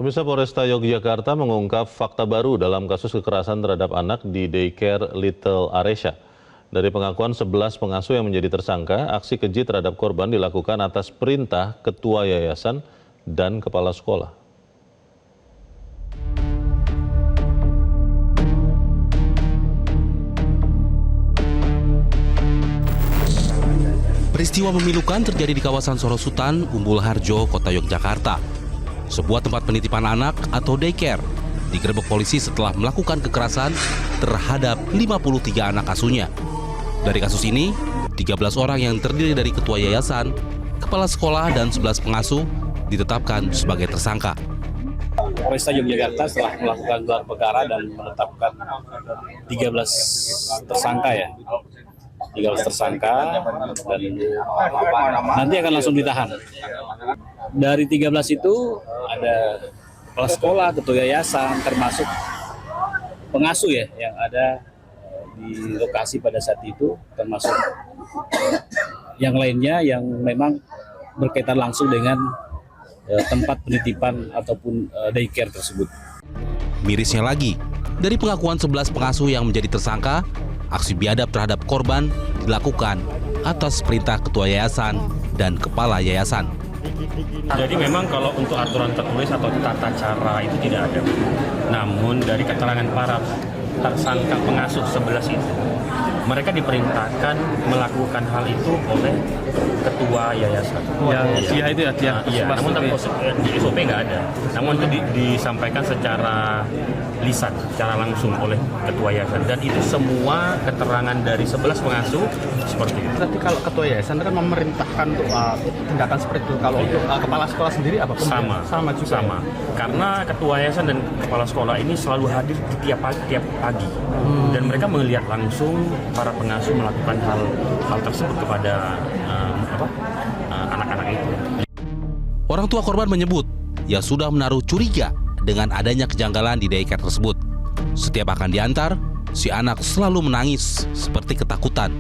Pemirsa, Polresta Yogyakarta mengungkap fakta baru dalam kasus kekerasan terhadap anak di daycare Little Aresya. Dari pengakuan 11 pengasuh yang menjadi tersangka, aksi keji terhadap korban dilakukan atas perintah ketua yayasan dan kepala sekolah. Peristiwa memilukan terjadi di kawasan Sorosutan, Umbul Harjo, Kota Yogyakarta. Sebuah tempat penitipan anak atau daycare digerebek polisi setelah melakukan kekerasan terhadap 53 anak asuhnya. Dari kasus ini, 13 orang yang terdiri dari ketua yayasan, kepala sekolah, dan 11 pengasuh ditetapkan sebagai tersangka. Polresta Yogyakarta setelah melakukan gelar perkara dan menetapkan 13 tersangka 13 tersangka dan nanti akan langsung ditahan. Dari 13 itu ada kepala sekolah, ketua yayasan, termasuk pengasuh yang ada di lokasi pada saat itu, termasuk yang lainnya yang memang berkaitan langsung dengan tempat penitipan ataupun daycare tersebut. Mirisnya lagi, dari pengakuan 11 pengasuh yang menjadi tersangka, aksi biadab terhadap korban dilakukan atas perintah ketua yayasan dan kepala yayasan. Jadi memang kalau untuk aturan tertulis atau tata cara itu tidak ada. Namun dari keterangan para tersangka pengasuh 11 itu, mereka diperintahkan melakukan hal itu oleh ketua yayasan. Namun di SOP nggak ada. Namun itu disampaikan secara lisan, secara langsung oleh ketua yayasan. Dan itu semua keterangan dari 11 pengasuh seperti itu. Tapi kalau ketua yayasan kan memerintahkan untuk tindakan seperti itu. Kalau untuk kepala sekolah sendiri apa? Sama juga. Sama. Karena ketua yayasan dan kepala sekolah ini selalu hadir di tiap pagi. Dan mereka melihat langsung para pengasuh melakukan hal tersebut kepada anak-anak itu. Orang tua korban menyebut ia sudah menaruh curiga dengan adanya kejanggalan di daycare tersebut. Setiap akan diantar, si anak selalu menangis seperti ketakutan.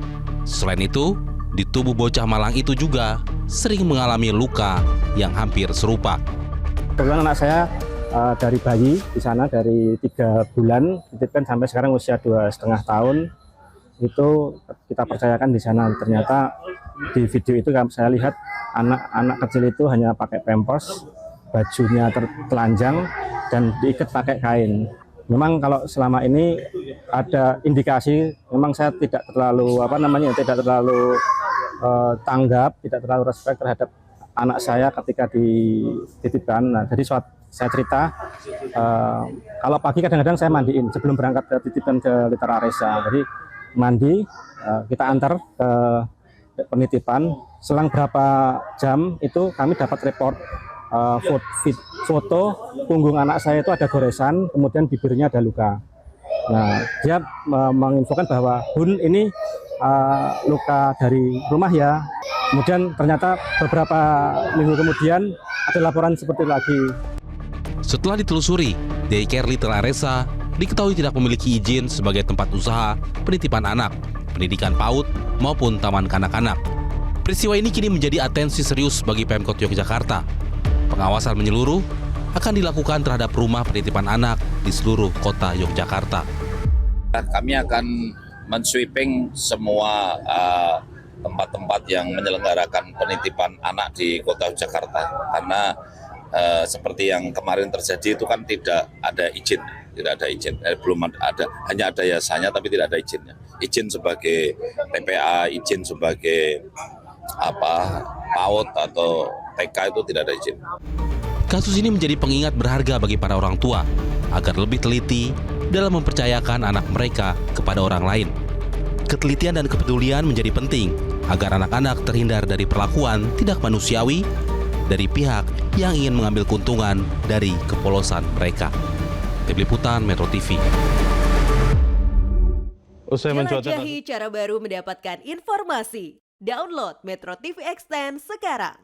Selain itu, di tubuh bocah malang itu juga sering mengalami luka yang hampir serupa. Kebetulan anak saya dari bayi di sana dari 3 bulan dititipkan sampai sekarang usia 2,5 tahun. Itu kita percayakan di sana. Ternyata di video itu saya lihat anak kecil itu hanya pakai pampers, bajunya telanjang dan diikat pakai kain. Memang kalau selama ini ada indikasi, memang saya tidak terlalu tanggap, tidak terlalu respect terhadap anak saya ketika dititipkan. Nah, jadi saya cerita, kalau pagi kadang-kadang saya mandiin sebelum berangkat ke titipan ke Little Aresya. Jadi mandi, kita antar ke penitipan. Selang berapa jam itu kami dapat report foto punggung anak saya itu ada goresan, kemudian bibirnya ada luka. Nah, dia menginfokan bahwa Bun ini luka dari rumah ya. Kemudian ternyata beberapa minggu kemudian ada laporan seperti lagi. Setelah ditelusuri, daycare Little Aresya diketahui tidak memiliki izin sebagai tempat usaha penitipan anak, pendidikan PAUD maupun taman kanak-kanak. Peristiwa ini kini menjadi atensi serius bagi Pemkot Yogyakarta. Pengawasan menyeluruh akan dilakukan terhadap rumah penitipan anak di seluruh kota Yogyakarta. Kami akan men-sweeping semua tempat-tempat yang menyelenggarakan penitipan anak di kota Yogyakarta. Karena seperti yang kemarin terjadi itu kan tidak ada izin. Belum ada, hanya ada yayasannya tapi tidak ada izinnya. Izin sebagai TPA, izin sebagai PAUD atau TK itu tidak ada izin. Kasus ini menjadi pengingat berharga bagi para orang tua agar lebih teliti dalam mempercayakan anak mereka kepada orang lain. Ketelitian dan kepedulian menjadi penting agar anak-anak terhindar dari perlakuan tidak manusiawi dari pihak yang ingin mengambil keuntungan dari kepolosan mereka. Tim Liputan Metro TV. Jelajahi cara baru mendapatkan informasi. Download Metro TV Extend sekarang.